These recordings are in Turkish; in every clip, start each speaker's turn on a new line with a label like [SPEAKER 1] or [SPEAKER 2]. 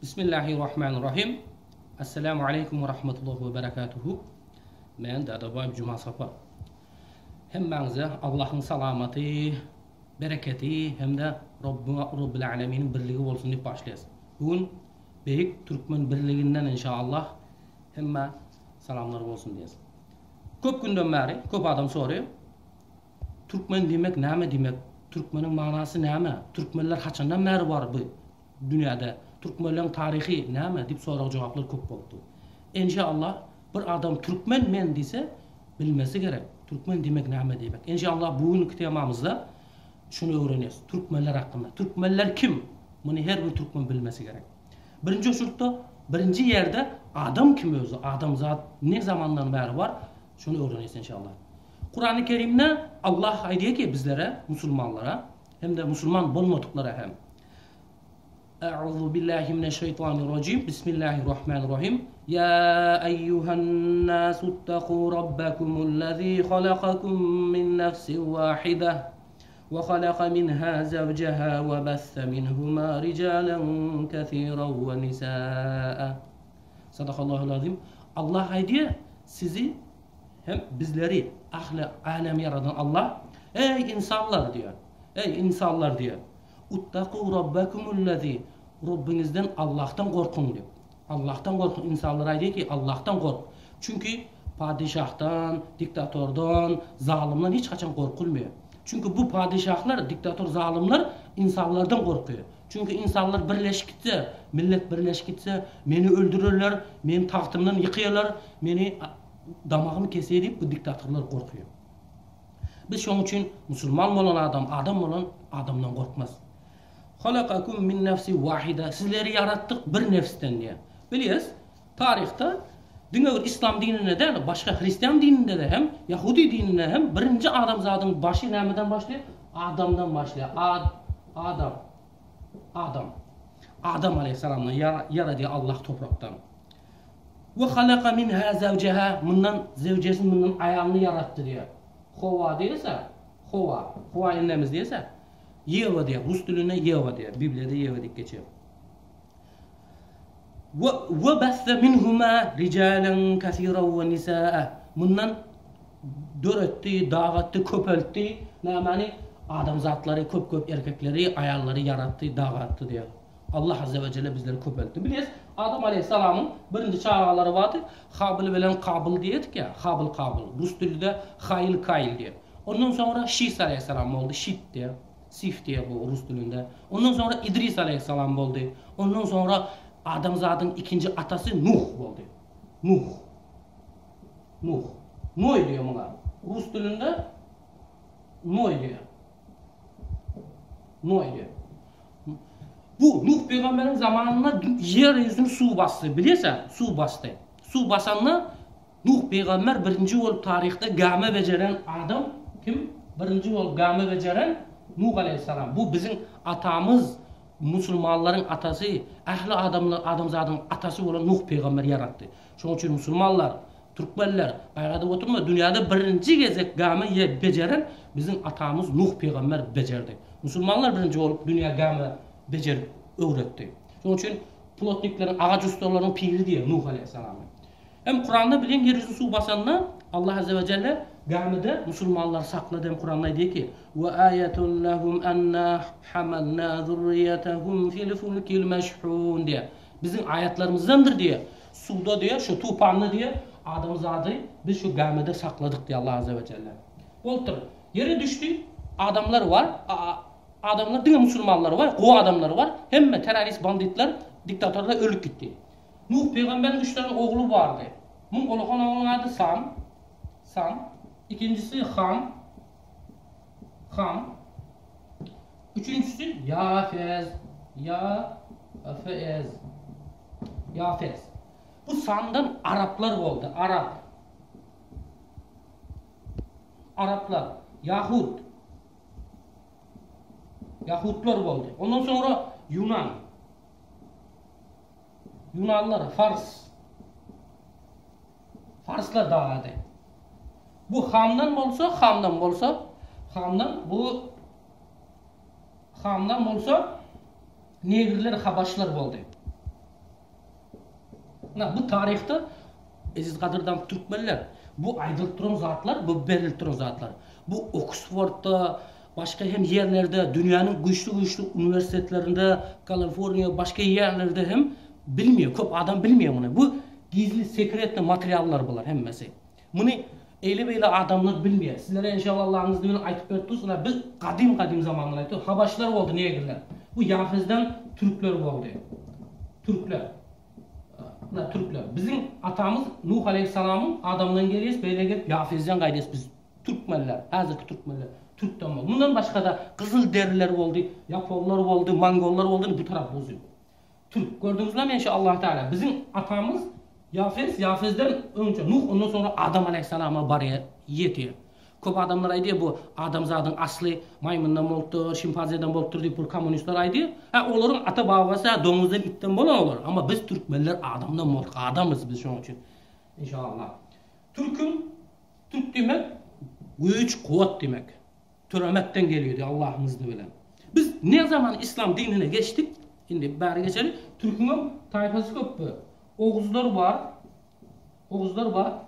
[SPEAKER 1] Bismillahirrahmanirrahim. Assalamu alaikum ve rahmetullahi ve berekatuhu. Men Dadaboy Cuma Sapa. Hemmenize Allah'ın salameti, bereketi hem de Rabbil Alemin'in birliği olsun deyip başlayız. Bugün Beyik Türkmen birliğinden inşallah hemme salamlar olsun diyiz. Köp günden beri köp adam soruyor. Türkmen demek näme demek? Türkmenin manası näme? Türkmenler haçandan beri var bu dünyada? Türkmenlerin tarihi näme dip sorak cevaplar köp boldu. İnşallah bir adam Türkmen men dese bilmesi gerek. Türkmen demek näme demek. İnşallah bugünkü temamızda şunu öğreneceğiz. Türkmenler hakkında. Türkmenler kim? Bunu her bir Türkmen bilmesi gerek. Birinci şurtta, birinci yerde adam kim özü? Adam zat ne zamandan beri var? Şunu öğreneceğiz inşallah. Kur'an-ı Kerim'de Allah aydiyor ki bizlere, Müslümanlara hem de Müslüman bulmadıklara hem. Euzu billahi mineşşeytanirracim. Bismillahirrahmanirrahim. Ya eyyuhen nasuttaqu rabbakumullezî halakakum min nefsin vâhideh ve halaka minhâ zevceha ve besse minhumâ ricâlen kethîran ve nisâe. Sadakallahul azim. Allah aydiyor sizi hem bizleri ahli alem yaradan Allah ey insanlar diyor. Ey insanlar diyor. Uttaqu rabbakumullezî Rabbinizden Allah'tan korkun diyor. Allah'tan korkun. İnsanlar aydiyor ki Allah'tan kork. Çünkü padişahtan, diktatordan, zalimden hiç kaçan korkulmuyor. Çünkü bu padişahlar, diktatör, zalimler insanlardan korkuyor. Çünkü insanlar birleşikse, millet birleşikse beni öldürürler, benim tahtımdan yıkıyorlar, beni damağımı kesiyor deyip bu diktatörler korkuyor. Biz şunun için Müslüman olan adam olan adamdan korkmaz. Halakakum min nefsi vahide. Sizleri yarattık bir nefsten diye. Biliyoruz tarihte dünya İslam dinine de başka Hristiyan dininde de hem Yahudi dininde hem birinci adam zatın başı nereden başlıyor? Adamdan başlıyor. Adam aleyhisselam'la yaradı Allah topraktan. Ve halaka minha zevceha. Bundan zevcesinin bundan ayağını yarattı diyor. Hova değilse, Hova annemiz değilse, Yeva diye, Rus dilinde Yeva diye, Biblia'da Yeva diye geçiyor. Ve besse minhuma ricalen kesiran ve nisaa. Bundan döretti, dağıttı, köpeltti. Yani adam zatları, köp erkekleri, ayarları yarattı, dağıttı diyor. Allah Azze ve Celle bizleri köpeltti. Biliyoruz, Adam Aleyhisselam'ın birinci çağları vardı. Habil bilen Kabil diyedik ya, Kabil. Rus dilinde Kail diye. Ondan sonra Şis Aleyhisselam oldu, Şit diye. Sif diye bu Rus dilinde. Ondan sonra İdris Aleyhisselam oldu. Ondan sonra Adamzadın ikinci atası Nuh oldu. Nuh diyor buna. Rus dilinde Nuh diyor. Bu Nuh peygamberin zamanında yeryüzünü su bastı. Biliyorsan su bastı. Su basanla Nuh peygamber birinci olup tarihte game beceren adam kim? Birinci olup game beceren Nuh Aleyhisselam. Bu bizim atamız, Müslümanların atası, ehli adamzadın atası olan Nuh peygamber yarattı. Şunun için Müslümanlar, Türkmenler, ayada oturma dünyada birinci gezek game beceren bizim atamız Nuh peygamber becerdi. Müslümanlar birinci olup dünya game becerip öğretti. Şunun için plotniklerin, ağaç ustalarının piri diye Nuh Aleyhisselam'ı. Hem Kur'an'da bilen yeryüzü su basanına Allah Azze ve Celle gamide Müslümanlar sakladı. Hem Kur'an'da diyor ki وَآيَةٌ لَهُمْ أَنَّا حَمَلْنَا ذُرِّيَّتَهُمْ فِي الْفُلْكِ الْمَشْحُونَ diye. Bizim ayetlerimizdendir diye. Suda diye, şu tufanlı diye adamzadı biz şu gamide sakladık diye Allah Azze ve Celle. Oltur. Yere düştü. Adamlar var. Adamlar diye Müslümanlar var. O adamlar var. Hem terörist banditler, diktatörler ölüp gitti. Nuh peygamberin 3 tane oğlu vardı. Bunun oğlunun adı Sam. İkincisi Ham. Üçüncüsü Yafez. Bu Sam'dan Araplar oldu. Araplar. Yahudlar oldu. Ondan sonra Yunanlar, Farslar dağıldı. Bu Hamdan bolsa Negrler, Habaşlar oldu. Bu tarihte Aziz Kadır'dan Türkmenler, bu aydılıp duran zatlar, bu berilip duran zatlar. Bu Oxford'da, başka hem yerlerde, dünyanın güçlü üniversitelerinde, Kaliforniya, başka yerlerde hem bilmiyor, köp adam bilmiyor bunu. Bu gizli, sekretli materyaller bular hemmesi. Bunu eyle adamlar bilmiyor. Sizlere inşallah Allah'ın izniyle aytıp öttürsün. Biz kadim zamanlar aytıp, Habaşlar oldu, niye girdiler? Bu Yafiz'den Türkler oldu. Türkler. Bizim atamız Nuh Aleyhisselam'ın adamdan geliyiz, böyle gelip Yafiz'den gaydiyiz biz. Türkmenler, hazırki Türkmenler. Türk'ten oldu. Bundan başka da Kızıl Deriler oldu, Yaponlar oldu, Mongollar oldu, bu taraf bozuyor. Türk. Gördünüz mü inşallah Teala? Bizim atamız Yafiz'den önce Nuh, ondan sonra Adam Aleyhisselam'a barıya yetiyor. Köp adamlar aydı bu adamzadın aslı maymundan boluptur, şimpanzeden boluptur deyip bu komünistler aydı. Onların ata babası domuzdan itten bolan olur. Ama biz Türkmenler adamdan bolduk. Adamız biz şunun için. İnşallah. Türk demek güç, kuvvet demek. Türemekten geliyordu Allah'ın izniyle. Biz ne zaman İslam dinine geçtik? Şimdi bari geçelim. Türk'ün tayfası köp. Oğuzlar var,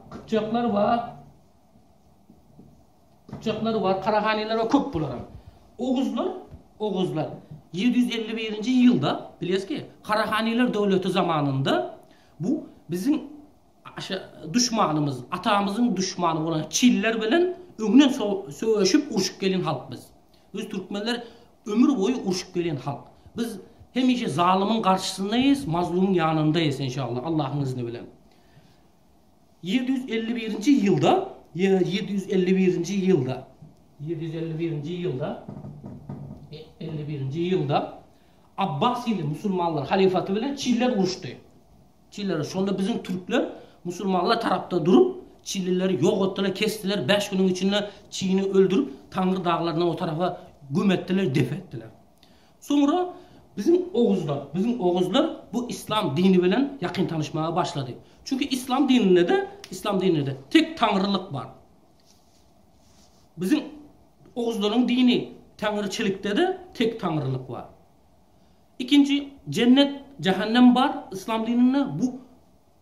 [SPEAKER 1] Kıpçaklar var, Karahaniler var, köp bular. Oğuzlar 751. yılda biliyoruz ki Karahaniler devleti zamanında bu bizim düşmanımız, atamızın düşmanı olan Çiller bilen öňünden söýeşip uruşup gelen halk biz. Biz Türkmenler ömür boyu uruşup gelen halk. Biz hemişe zalimin karşısındayız, mazlumun yanındayız inşallah Allah'ın izni bilen. 751. yılda Abbasili Müslümanlar halifatı bilen Çiller uruştu. Çiller sonunda bizim Türkler Müslümanlar tarafta durup Çillileri yok ettiler, kestiler. 5 günün içinde Çin'i öldürüp Tanrı dağlarına o tarafa güm ettiler, def ettiler. Sonra bizim Oğuzlar bu İslam dini bilen yakın tanışmaya başladı. Çünkü İslam dininde de tek tanrılık var. Bizim Oğuzların dini tanrıçılıkta da tek tanrılık var. İkinci cennet, cehennem var İslam dininde. Bu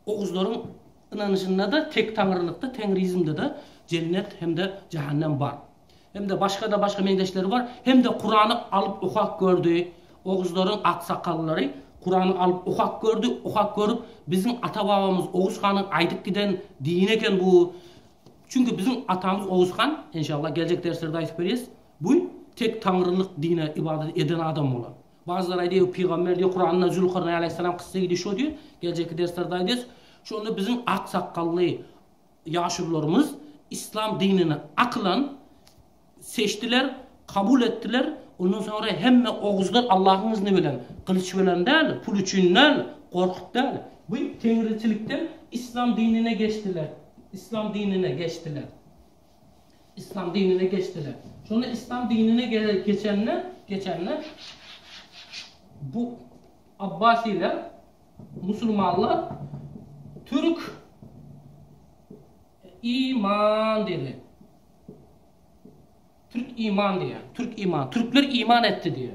[SPEAKER 1] Oğuzların inanışında da tek tanrılıkta, tengrizmde de cennet hem de cehennem var. Hem de başka mendeşleri var. Hem de Kur'an'ı alıp okak gördü. Oğuzların aksakalları Kur'an'ı alıp okak görüp bizim ata babamız Oğuz Han'ın aydık giden dini eken bu. Çünkü bizim atamız Oğuz Han, inşallah gelecek derslerde aytıp berýäs. Bu tek tanrılık dine ibadet eden adam olan. Bazıları aydı peygamber diyor Kur'an'da Zülkarneyn Aleyhisselam kıssası gidiyor diyor. Gelecek derslerde aytacağız. Şunda bizim aksakallı yaşurlarımız İslam dinini akılan seçtiler, kabul ettiler. Ondan sonra hemme Oğuzlar Allah'ın izni bilen kılıç bilen değil, pul için değil, korkut değil. Bu tengriçilikten İslam dinine geçtiler. İslam dinine geçtiler. Sonra İslam dinine geçenler bu Abbasiler, Müslümanlar Türk iman dedi. Türkler iman etti diye.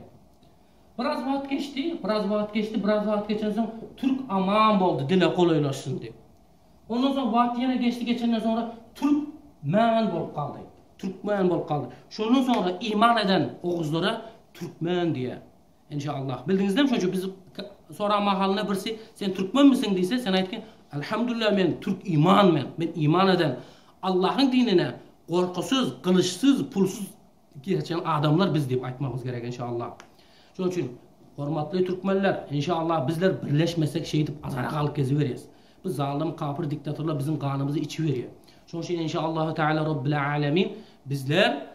[SPEAKER 1] Biraz vaat geçti. Sonra Türk aman oldu, dile kolaylaşsın diye. Ondan sonra vaat yine geçtiğinden sonra Türkmen bolup kaldı. Şundan sonra iman eden Oğuzlara Türkmen diye. İnşallah. Bildiniz değil mi çocuğum? Biz sonra mahalline birisi sen Türkmen misin deyse sen aytken elhamdülillah ben Türk iman ben iman eden Allah'ın dinine korkusuz, kılıçsız, pulsuz geçen adamlar biz deyip aytmamız gerek inşallah. Şunun için hormatly Türkmenler inşallah bizler birleşmesek şey deyip azara kalıp geziveriz. Bu zalim kafir diktatörler bizim kanımızı içiveriyor. Şunun için inşallah Teala Rabbil Alemin bizler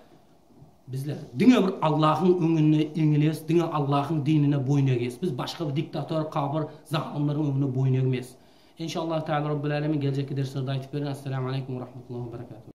[SPEAKER 1] dine bir Allah'ın önüne eğiliyiz, dine Allah'ın dinine boyun eğiyiz. Biz başka bir diktatör, kafir, zalimlerin önüne boyun eğmeyiz. İnşallah Teala Rabbil Alemin gelecek derslerde aytıp verin. Esselamu Aleyküm ve Rahmetullahi ve Berekatuhu.